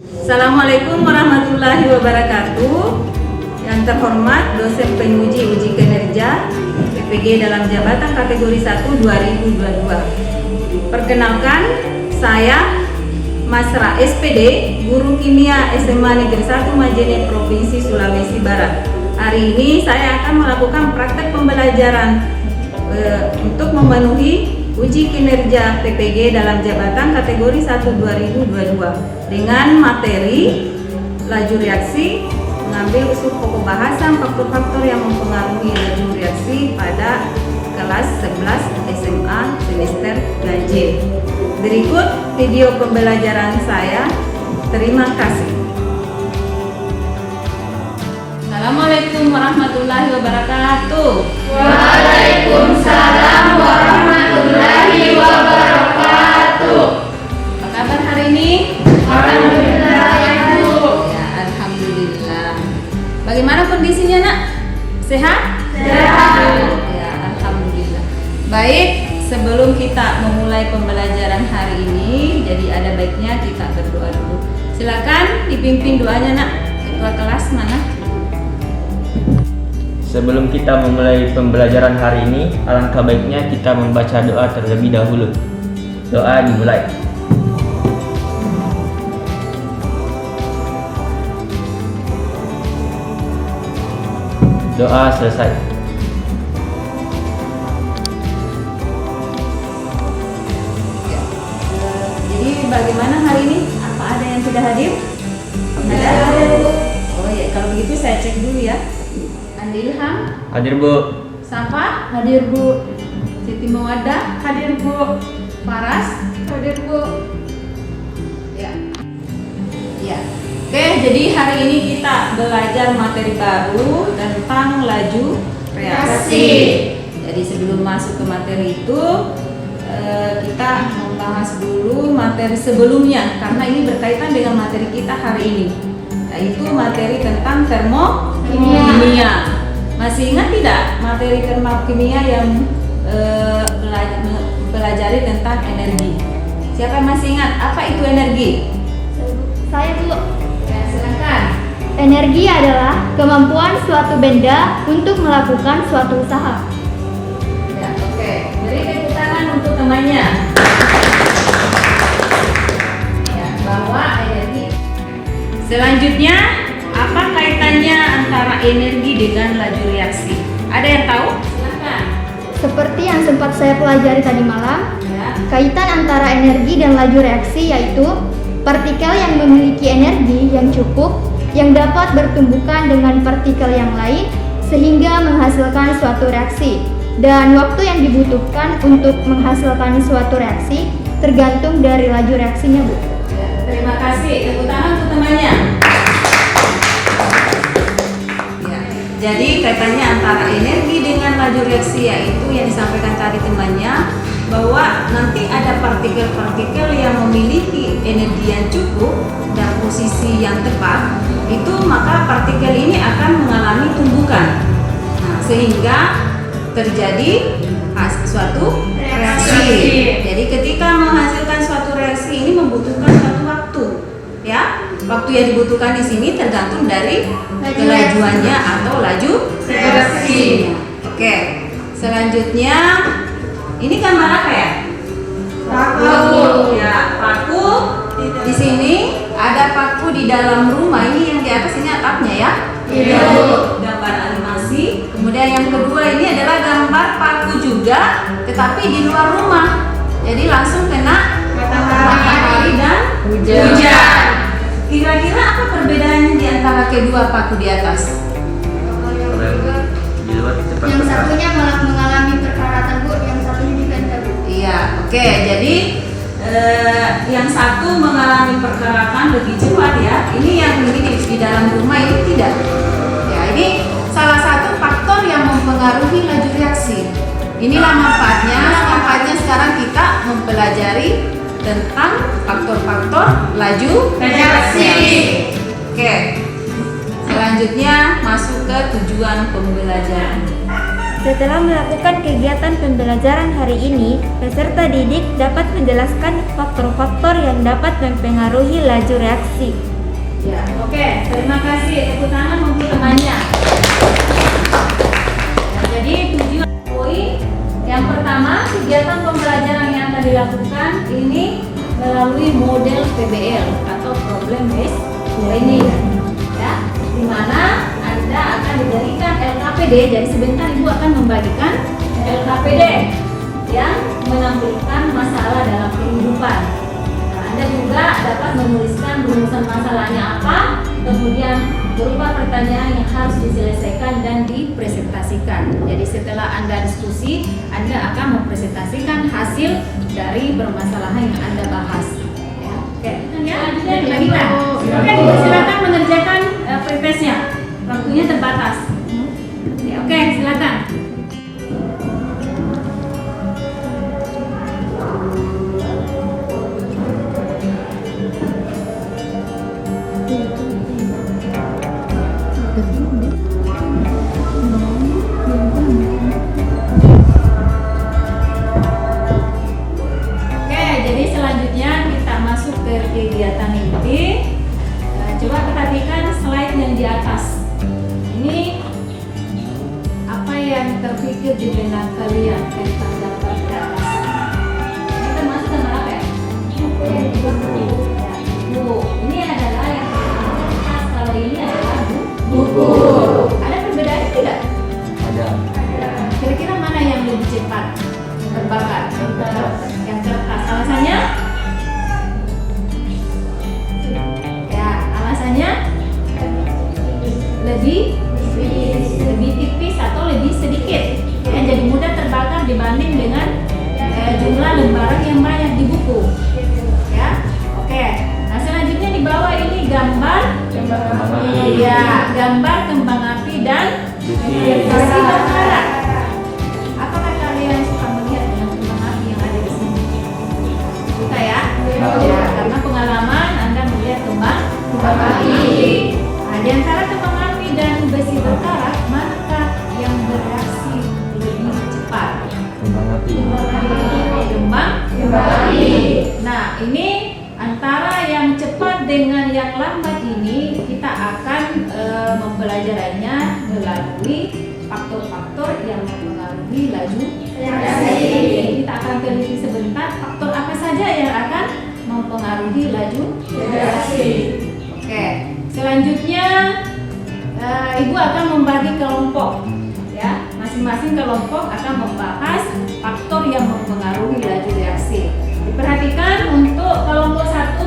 Assalamualaikum warahmatullahi wabarakatuh. Yang terhormat dosen penguji uji kinerja PPG dalam jabatan kategori 1 2022. Perkenalkan, saya Masra SPD, guru kimia SMA Negeri 1 Majene Provinsi Sulawesi Barat. Hari ini saya akan melakukan praktek pembelajaran untuk memenuhi uji kinerja PPG dalam jabatan kategori 1 2022 dengan materi laju reaksi, mengambil usul pokok bahasan faktor-faktor yang mempengaruhi laju reaksi pada kelas 11 SMA semester ganjil. Berikut video pembelajaran saya. Terima kasih. Assalamualaikum warahmatullahi wabarakatuh. Waalaikumsalam warahmatullahi wabarakatuh. Apa kabar hari ini? Alhamdulillah ya Bu. Ya, alhamdulillah. Bagaimana kondisinya, Nak? Sehat? Sehat. Ya, alhamdulillah. Baik, sebelum kita memulai pembelajaran hari ini, jadi ada baiknya kita berdoa dulu. Silakan dipimpin doanya, Nak. Ketua kelas mana? Sebelum kita memulai pembelajaran hari ini, alangkah baiknya kita membaca doa terlebih dahulu. Doa dimulai. Doa selesai. Ya. Jadi bagaimana hari ini? Apa ada yang sudah hadir? Ada. Oh ya, kalau begitu saya cek dulu ya. Andi Ilham, Hadir Bu. Safa, Hadir Bu. Siti Mawaddah, Hadir Bu. Faras, Hadir Bu. ya. Ya. Oke, jadi hari ini kita belajar materi baru tentang laju reaksi. Jadi sebelum masuk ke materi itu, kita membahas dulu materi sebelumnya karena ini berkaitan dengan materi kita hari ini, yaitu materi tentang termokimia. Masih ingat tidak materi termokimia yang pelajari tentang energi? Siapa yang masih ingat apa itu energi? Saya Bu. Ya, silakan. Energi adalah kemampuan suatu benda untuk melakukan suatu usaha. Ya, oke. Beri tepuk tangan untuk temannya. Ya, bahwa energi. Selanjutnya, apa kaitannya antara energi dengan laju reaksi? Ada yang tahu? Silakan. Seperti yang sempat saya pelajari tadi malam, Ya. kaitan antara energi dan laju reaksi yaitu partikel yang memiliki energi yang cukup yang dapat bertumbukan dengan partikel yang lain sehingga menghasilkan suatu reaksi, dan waktu yang dibutuhkan untuk menghasilkan suatu reaksi tergantung dari laju reaksinya Bu. Ya, terima kasih. Tepuk tangan untuk temannya. Ya, jadi kaitannya antara energi dengan laju reaksi yaitu yang disampaikan tadi temannya, bahwa nanti ada partikel-partikel yang memiliki energi yang cukup dan posisi yang tepat, itu maka partikel ini akan mengalami tumbukan. Nah, sehingga terjadi suatu reaksi. Jadi ketika menghasilkan suatu reaksi ini membutuhkan suatu waktu, ya. Waktu yang dibutuhkan di sini tergantung dari kelajuannya atau laju reaksi. Oke. Selanjutnya ini gambar apa ya? Paku. Ya, paku. Di sini ada paku di dalam rumah. Ini yang di atas ini atapnya ya. Iya. Gambar animasi. Kemudian yang kedua ini adalah gambar paku juga, tetapi di luar rumah. Jadi langsung kena matahari dan hujan. Kira-kira apa perbedaannya di antara kedua paku di atas? Di luar cepat Yang bergerak. satunya malah mengalami perkaratan Bu, yang satunya juga tidak Bu. Iya, oke. Jadi yang satu mengalami pergerakan lebih cepat ya. Ini yang ini di dalam rumah ini tidak. Ya, ini salah satu faktor yang mempengaruhi laju reaksi. Inilah manfaatnya. Manfaatnya sekarang kita mempelajari tentang faktor-faktor laju reaksi. Oke. Selanjutnya masuk ke tujuan pembelajaran. Setelah melakukan kegiatan pembelajaran hari ini, peserta didik dapat menjelaskan faktor-faktor yang dapat mempengaruhi laju reaksi. Ya, oke. Terima kasih. Tepuk tangan untuk temannya. Ya, jadi tujuan poin yang pertama, kegiatan pembelajaran yang akan dilakukan ini melalui model PBL atau Problem Based Learning, ya, di mana Anda akan diberikan LKPD. Jadi sebentar Ibu akan membagikan LKPD yang menampilkan masalah dalam kehidupan. Nah, Anda juga dapat menuliskan rumusan masalahnya apa, kemudian berupa pertanyaan yang harus diselesaikan dan dipresentasikan. Jadi setelah Anda diskusi, Anda akan mempresentasikan hasil dari permasalahan yang Anda bahas. Ya, oke, ya, dibagikan. Oke, silakan mengerjakan pretestnya. Waktunya terbatas. Ya, oke, silakan. Kegiatan inti, coba perhatikan slide yang di atas. Ini apa yang terpikir di benak kalian tentang gambar di atas? Ini termasuk gambar apa ya? Buku. Ini adalah yang terlihat. Kalau ini adalah buku. Ada perbedaan tidak? Ada. Kira-kira mana yang lebih cepat terbakar? Yang kertas. Alasannya? lebih tipis atau lebih sedikit, ya, jadi mudah terbakar dibanding dengan jumlah lembaran yang banyak di buku, ya. Oke, nah selanjutnya di bawah ini gambar gambar kembang api dan besi bara. Apakah kalian suka melihat dengan kembang api yang ada di sini? Suka ya? Ya, karena pengalaman Anda melihat kembang api. Nah, di antara kembang api dan besi berkarat, manakah yang bereaksi lebih cepat? Kembang api. Kembang api. Nah, ini antara yang cepat dengan yang lambat ini kita akan mempelajarinya melalui faktor-faktor yang mempengaruhi laju reaksi. Kita akan teliti sebentar faktor apa saja yang akan mempengaruhi laju reaksi. Oke. Selanjutnya Ibu akan membagi kelompok, ya. Masing-masing kelompok akan membahas faktor yang mempengaruhi laju reaksi. Diperhatikan untuk kelompok 1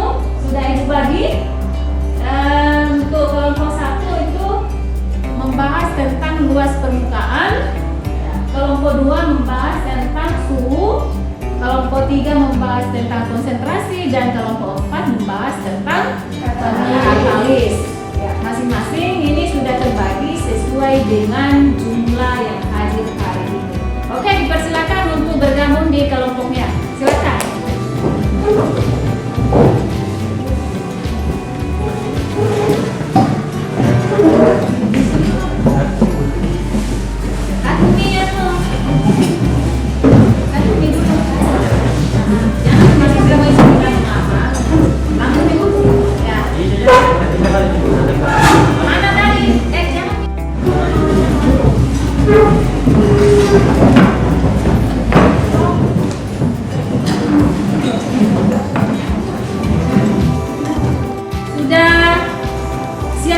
sudah Ibu bagi. Untuk kelompok 1 itu membahas tentang luas permukaan. Kelompok 2 membahas tentang suhu. Kelompok 3 membahas tentang konsentrasi dan kelompok 4 membahas tentang katalis. Ya, masing-masing ini sudah terbagi sesuai dengan jumlah yang hadir hari ini. Oke, dipersilakan untuk bergabung di kelompoknya. Silakan.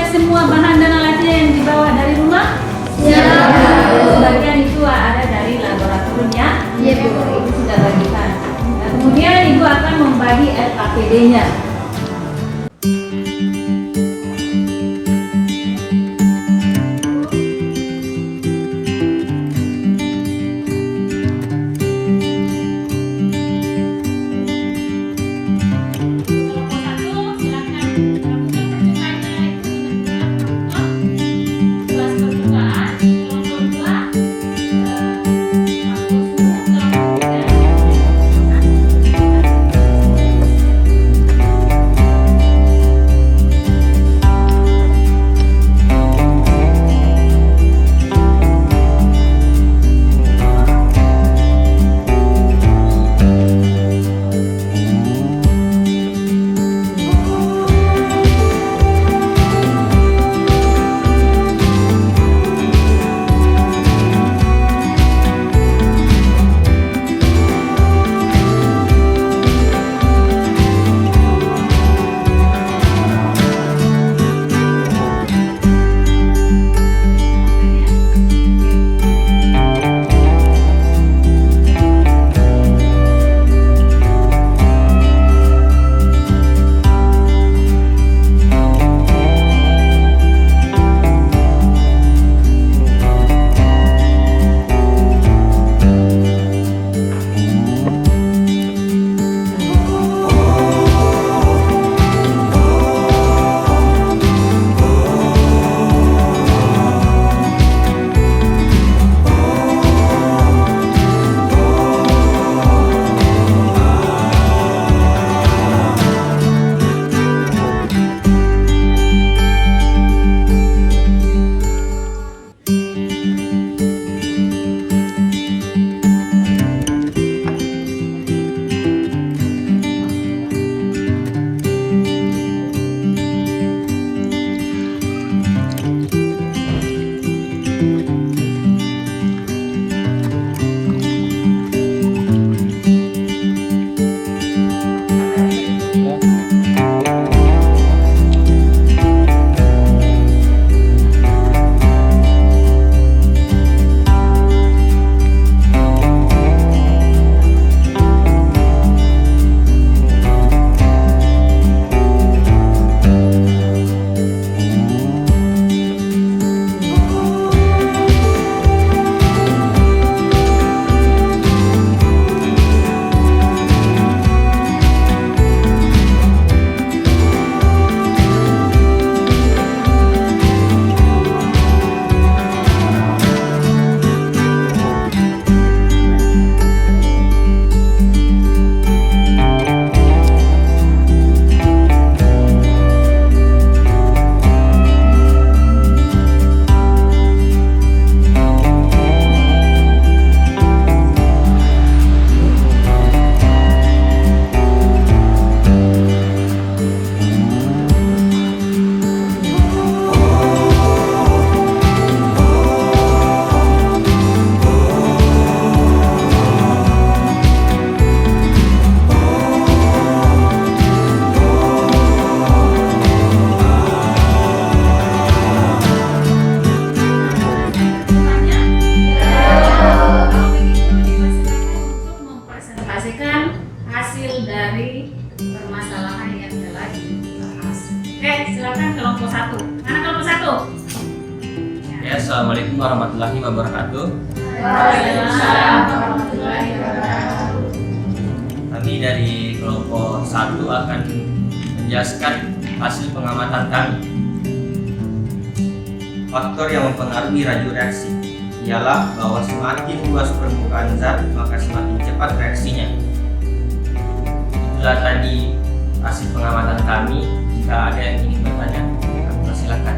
Semua bahan dan alatnya yang dibawa dari rumah? Siap. Sebagian itu ada dari laboratoriumnya. Iya, Ibu sudah bagikan. Nah, kemudian Ibu akan membagi LKPD-nya. menginformasikan hasil dari permasalahan yang telah dibahas. Oke, silakan kelompok 1. Mana kelompok 1? Ya, Assalamualaikum warahmatullahi wabarakatuh. Waalaikumsalam warahmatullahi wabarakatuh. Kami dari kelompok 1 akan menjelaskan hasil pengamatan kami. Faktor yang mempengaruhi laju reaksi ialah bahwa semakin luas permukaan zat, maka semakin cepat reaksinya. Itulah tadi hasil pengamatan kami. Jika ada yang ingin bertanya, kami persilakan.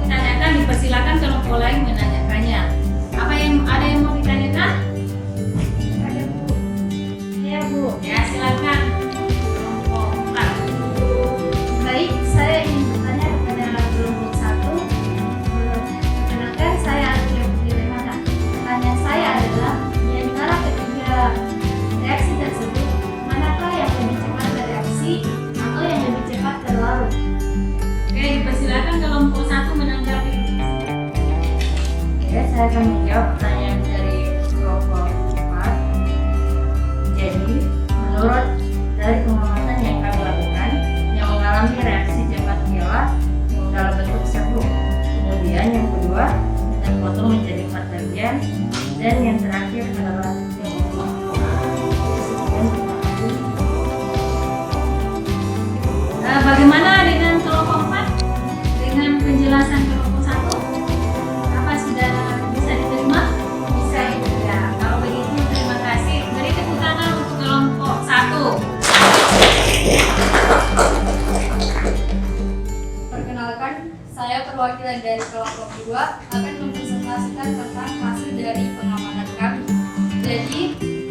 Ditanyakan, dipersilakan kelompok lain menanyakannya. Ada yang mau ditanyakan? Ada Bu. Ya Bu, ya silakan. Kelompok 4. Baik, saya ingin bertanya kepada kelompok 1. Perkenalkan, saya Alia Putri Rehana. Pertanyaan saya adalah, di antara ketiga reaksi tersebut, manakah yang lebih cepat bereaksi atau yang lebih cepat terlarut? Oke, dipersilakan kelompok 1 menanggapi. Oke, saya akan menjawab pertanyaan dari kelompok 4. Jadi, menurut dari pengamatan yang kami lakukan, yang mengalami reaksi cepat ialah yang dalam bentuk serbuk. Kemudian yang kedua, kita potong menjadi 4 bagian, dan yang terakhir adalah yang membuat. Sekian, terima kasih. Bagaimana dengan kelompok 4? Dengan penjelasan kelompok 1? Apa sudah bisa diterima? Bisa ya. Kalau begitu terima kasih. Beri tepuk tangan untuk kelompok 1. Perkenalkan, saya perwakilan dari kelompok 2 akan mempresentasikan tentang hasil dari pengamatan kami. Jadi,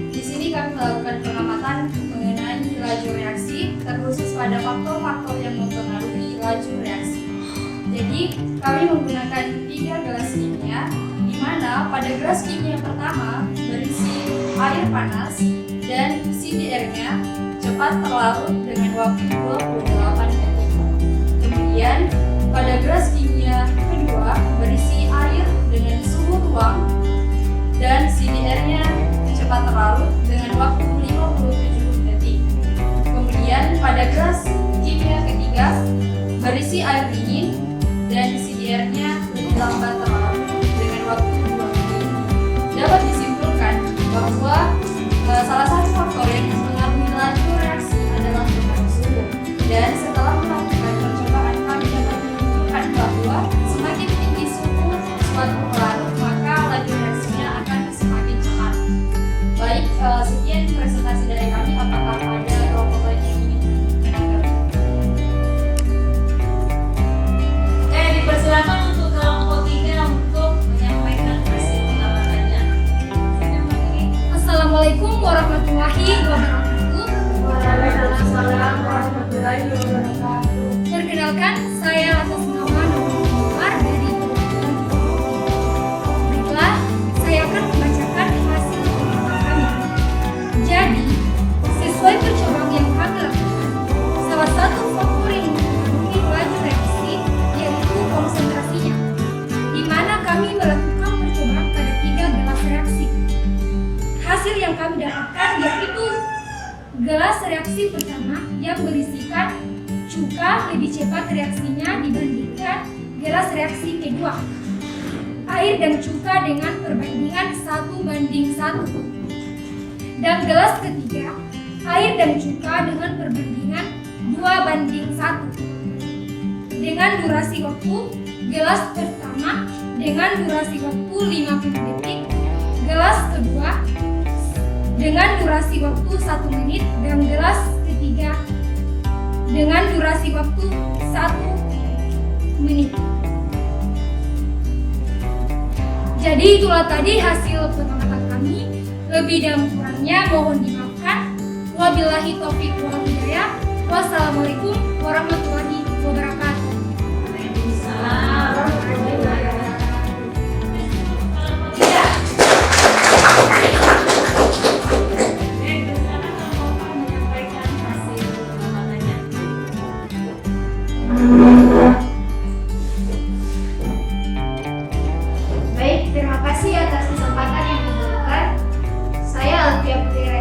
di sini kami melakukan pengamatan mengenai laju reaksi, terkhusus pada faktor-faktor yang mempengaruhi laju reaksi. Jadi, kami menggunakan 3 gelas kimia, di mana pada gelas kimia pertama berisi air panas dan CDR-nya cepat terlarut dengan waktu 28 detik. Kemudian, pada gelas kimia kedua berisi air dengan suhu ruang dan CDR-nya cepat terlarut dengan waktu 57 detik. Kemudian, pada gelas kimia ketiga berisi air dingin dan CDR-nya lebih lambat terlarut dengan waktu 2 menit. Dapat disimpulkan bahwa salah satu faktor yang mempengaruhi laju reaksi adalah perubahan suhu. Dan setelah melakukan percobaan, kami dapat menunjukkan bahwa semakin tinggi suhu suatu pelarut, maka laju reaksinya akan semakin cepat. Baik, sekian presentasi dari kami. Apakah ada kelompok lain yang ingin menanggapi? Oke, dipersilakan untuk kelompok 3 untuk menyampaikan hasil pengamatannya. Silakan Mbak Kiki. Assalamualaikum warahmatullahi wabarakatuh. Waalaikumsalam warahmatullahi wabarakatuh. Perkenalkan, saya atas nama Nurul Umar dari Kementerian Pertanian. Baiklah, saya akan membacakan hasil pengamatan kami. Jadi, sesuai percobaan yang kami lakukan, salah satu faktor yang mempengaruhi laju reaksi yaitu konsentrasinya, di mana kami melakukan percobaan pada 3 gelas reaksi. Hasil yang kami dapatkan yaitu gelas reaksi pertama yang berisikan cuka lebih cepat reaksinya dibandingkan gelas reaksi kedua. Air dan cuka dengan perbandingan 1:1. Dan gelas ketiga, air dan cuka dengan perbandingan 2:1. Dengan durasi waktu, gelas pertama dengan durasi waktu 50 detik, gelas kedua dengan durasi waktu 1 menit, dan gelas ketiga dengan durasi waktu 1 menit. Jadi itulah tadi hasil pengamatan kami. Lebih dan kurangnya mohon dimaafkan. Wabillahi taufiq wal hidayah. Wassalamualaikum warahmatullahi wabarakatuh. Waalaikumsalam warahmatullahi wabarakatuh. Kelompok 3. Oke, silakan kelompok 4 menyampaikan hasil pengamatannya. Baik, terima kasih atas kesempatan yang diberikan. Saya Alfia Putri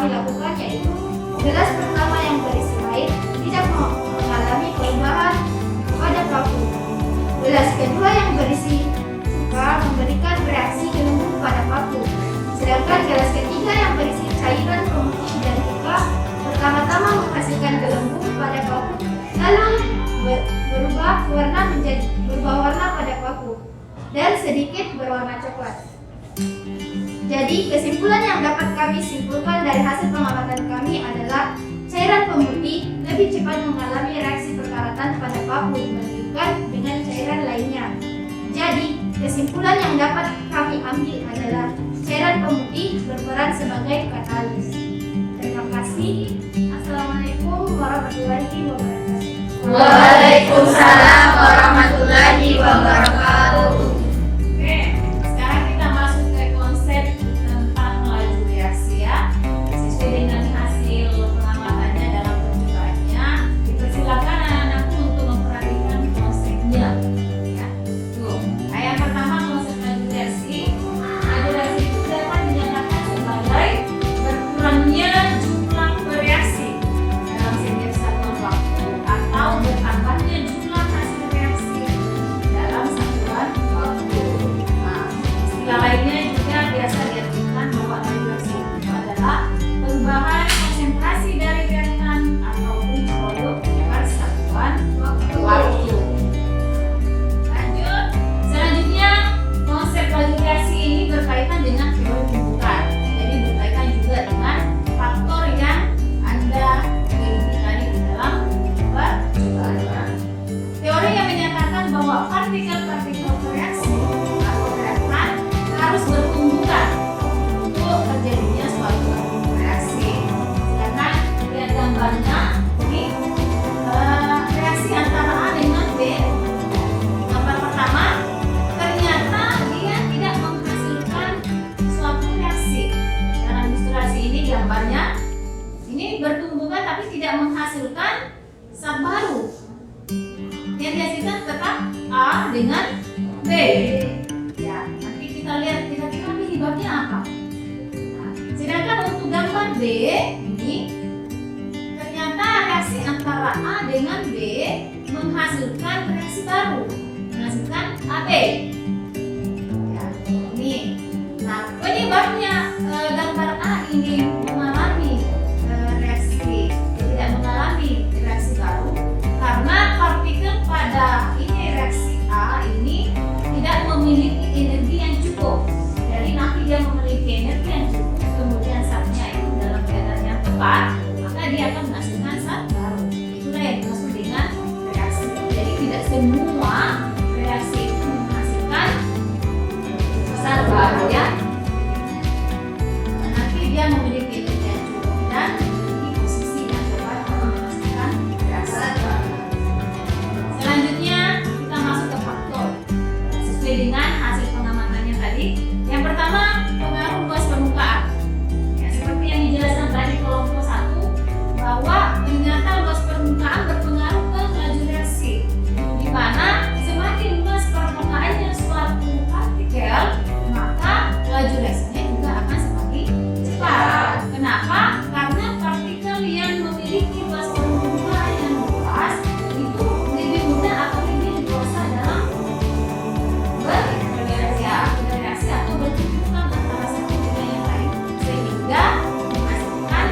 kami lakukan yaitu gelas pertama yang berisi air tidak mengalami perubahan pada paku. Gelas kedua yang berisi cuka memberikan reaksi gelembung pada paku. Sedangkan gelas ketiga yang berisi cairan pemutih dan cuka pertama-tama menghasilkan gelembung pada paku, lalu berubah warna pada paku dan sedikit berwarna coklat. Jadi kesimpulan yang dapat kami simpulkan dari hasil pengamatan kami adalah cairan pemutih lebih cepat mengalami reaksi perkaratan pada paku dibandingkan dengan cairan lainnya. Jadi kesimpulan yang dapat kami ambil adalah cairan pemutih berperan sebagai katalis. Terima kasih. Assalamualaikum warahmatullahi wabarakatuh. Waalaikumsalam warahmatullahi wabarakatuh. Oke, sekarang kita masuk ke konsep tentang laju reaksi ya. Sesuai dengan hasil pengamatannya dalam percobaannya, dipersilakan anak-anakku untuk memperhatikan konsepnya. Ya, tuh. Yang pertama konsep laju reaksi. Laju reaksi itu dapat dinyatakan sebagai berkurangnya jumlah bereaksi dalam setiap satuan waktu atau bertambahnya jumlah hasil reaksi dalam satuan waktu. Nah, istilah lainnya juga biasa diartikan bahwa laju reaksi itu adalah perubahan konsentrasi dari reaktan ataupun produk per satuan waktu. Lanjut, selanjutnya konsep laju reaksi ini berkaitan dengan teori pembukaan. Jadi berkaitan juga dengan faktor yang Anda miliki tadi di dalam percobaan. Teori yang menyatakan bahwa partikel-partikel reaksi atau reaktan harus bertumbukan untuk terjadinya suatu reaksi. Sedangkan lihat gambarnya ini reaksi antara A dengan B. Gambar pertama, ternyata dia tidak menghasilkan suatu reaksi. Dalam ilustrasi ini gambarnya ini bertumbukan tapi tidak menghasilkan zat baru. Yang dihasilkan tetap A dengan B. Ya, nanti kita lihat kira-kira penyebabnya apa. Nah, sedangkan untuk gambar B ini ternyata reaksi antara A dengan B menghasilkan reaksi baru, menghasilkan AB. Ya, ini. Nah, penyebabnya gambar A ini mengalami reaksi tidak mengalami reaksi baru karena partikel pada ini reaksi A ini tidak memiliki energi yang cukup. Jadi nanti dia memiliki energi yang cukup, kemudian zatnya itu dalam keadaan yang tepat, maka dia akan menghasilkan zat baru. Itulah yang dimaksud dengan reaksi. Jadi tidak semua reaksi itu menghasilkan zat baru ya. Nanti dia memiliki energi yang cukup dan di posisi yang tepat untuk menghasilkan reaksi baru. Selanjutnya kita masuk ke faktor sesuai dengan hasil pengamatannya tadi. Yang pertama, pengaruh luas permukaan. Ya, seperti yang dijelaskan tadi kelompok 1 bahwa ternyata luas permukaan berpengaruh ke laju reaksi. Di mana semakin luas permukaannya suatu partikel, maka laju reaksinya juga akan semakin cepat. Kenapa? Karena partikel yang memiliki luas permukaan yang luas itu lebih mudah atau lebih leluasa dalam bereaksi atau bertumbukan antara satu dengan yang lain, sehingga menghasilkan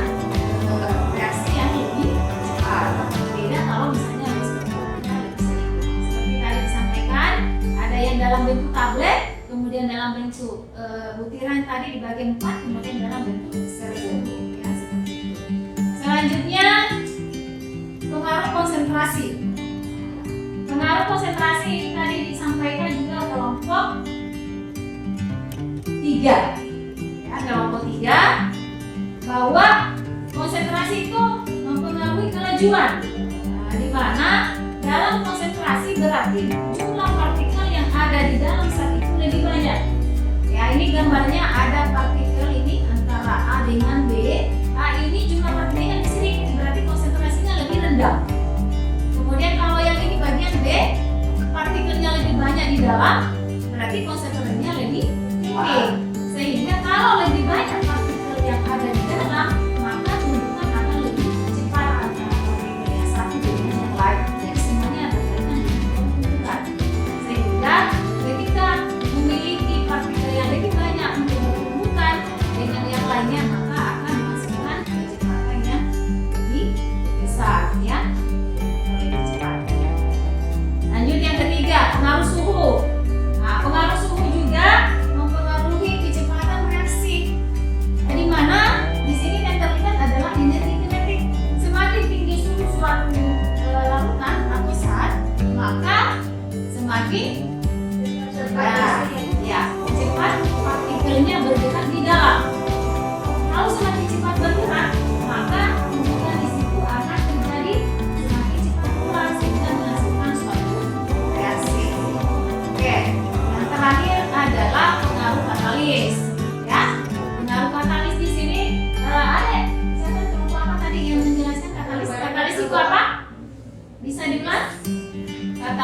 reaksi yang lebih cepat. Beda kalau misalnya luas permukaannya lebih sedikit. Seperti tadi disampaikan, ada yang dalam bentuk tablet, kemudian dalam bentuk butiran tadi di bagian 4, kemudian dalam bentuk serbuk. Ya, seperti itu. Selanjutnya, pengaruh konsentrasi. Pengaruh konsentrasi ini tadi disampaikan juga kelompok 3. Ya, kelompok 3 bahwa konsentrasi itu mempengaruhi kelajuan. Nah, di mana dalam konsentrasi berarti jumlah partikel yang ada di dalam zat itu lebih banyak. Ya, ini gambarnya ada partikel ini antara A dengan B. A ini jumlah partikelnya lebih sedikit, berarti konsentrasinya lebih rendah. Kemudian kalau yang ini bagian B, partikelnya lebih banyak di dalam, berarti konsentrasinya lebih tinggi. Sehingga kalau lebih banyak partikel yang ada di dalam,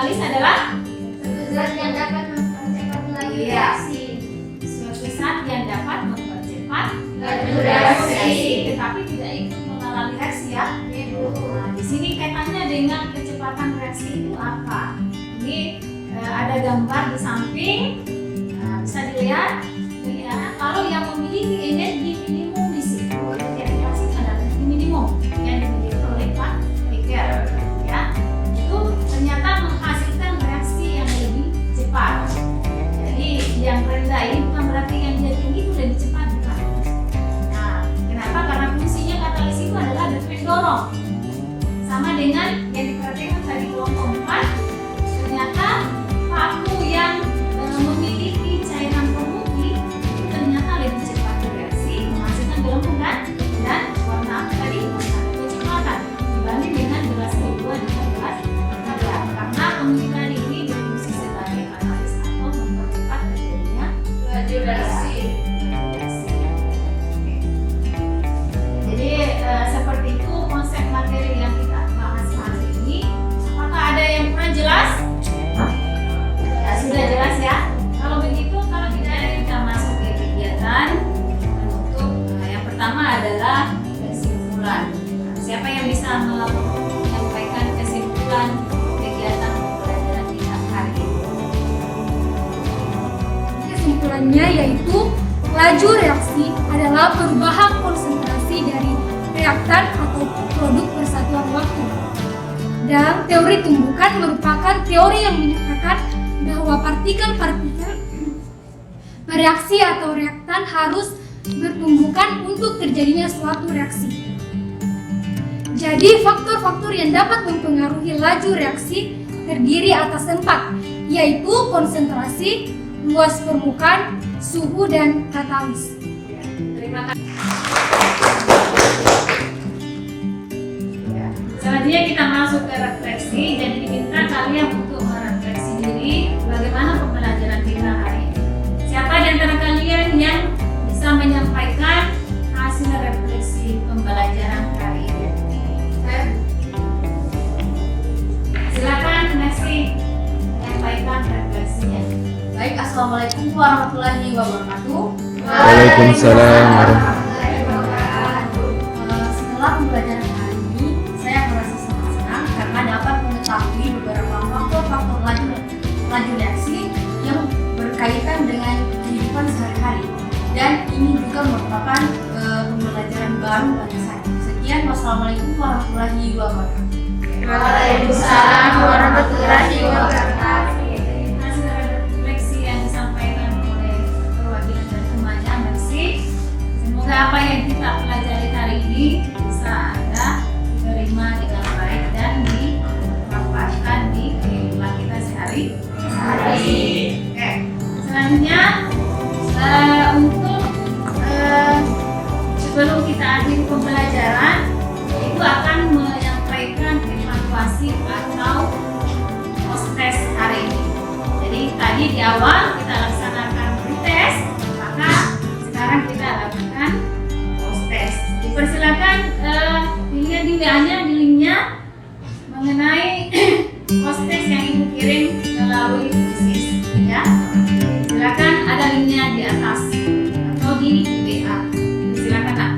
katalis adalah Zat yang dapat mempercepat laju Iya. reaksi. suatu zat yang dapat mempercepat Laju reaksi. tetapi tidak ikut mengalami reaksi ya. Nah, di sini kaitannya dengan kecepatan reaksi itu apa? Ini ada gambar di samping. Nah, bisa dilihat ya, kalau yang memiliki energi minimum di situ itu reaksi adalah energi minimum yang dimiliki oleh Pak Riker ya. Itu ternyata menghasilkan reaksi yang lebih cepat. Jadi yang rendah ini bukan berarti yang dia tinggi itu lebih cepat bukan. Nah, kenapa? Karena fungsinya katalis itu adalah pendorong. Sama dengan yang diperhatikan tadi kelompok 4, ternyata paku yang memiliki cairan pemutih itu ternyata lebih cepat bereaksi menghasilkan gelembungan dan warna apa tadi? Warna kecepatan dibanding dengan gelas kedua dengan gelas ketiga. Karena pemilihan ini berfungsi sebagai katalis atau mempercepat terjadinya Laju reaksi. Oke. Jadi seperti itu konsep materi yang kita bahas hari ini. Apakah ada yang kurang jelas? Ya, sudah jelas ya. Kalau begitu, kalau tidak ada, kita masuk ke kegiatan penutup. Yang pertama adalah kesimpulan. Siapa yang bisa menyampaikan kesimpulan kegiatan pembelajaran kita hari ini? Kesimpulannya yaitu laju reaksi adalah perubahan konsentrasi dari reaktan atau produk persatuan waktu. Dan teori tumbukan merupakan teori yang menyatakan bahwa partikel-partikel bereaksi atau reaktan harus bertumbukan untuk terjadinya suatu reaksi. Jadi faktor-faktor yang dapat mempengaruhi laju reaksi terdiri atas 4, yaitu konsentrasi, luas permukaan, suhu, dan katalis. Terima kasih. Selanjutnya kita masuk ke refleksi. Jadi diminta kalian untuk merefleksi diri bagaimana pembelajaran kita hari ini. Siapa di antara kalian yang bisa menyampaikan hasil refleksi pembelajaran hari ini? Silakan Messi menyampaikan refleksinya. Baik, assalamualaikum warahmatullahi wabarakatuh. Waalaikumsalam warahmatullahi Setelah pembelajaran hari ini, saya merasa sangat senang karena dapat mengetahui beberapa faktor-faktor laju reaksi yang berkaitan dengan kehidupan sehari-hari. Dan ini juga merupakan pembelajaran baru bagi saya. Sekian, wassalamualaikum warahmatullahi wabarakatuh. Waalaikumsalam warahmatullahi wabarakatuh. Hasil refleksi yang disampaikan oleh perwakilan dari remaja Mercy. Semoga apa yang kita pelajari hari ini bisa Anda terima dengan baik dan dimanfaatkan di kehidupan kita sehari-hari. Oke. Selanjutnya untuk sebelum kita akhiri pembelajaran, Ibu akan menyampaikan evaluasi atau post-test hari ini. Jadi tadi di awal kita laksanakan pre-test, maka sekarang kita lakukan post-test. Dipersilakan dilihat di linknya mengenai post-test yang Ibu kirim melalui Quizzes, ya. Silakan, ada linknya di atas atau di WA. Silakan, Nak.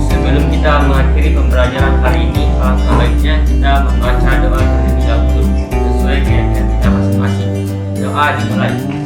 Sebelum kita mengakhiri pembelajaran hari ini, alangkah baiknya kita membaca doa terlebih dahulu sesuai keyakinan kita masing-masing. Doa dimulai.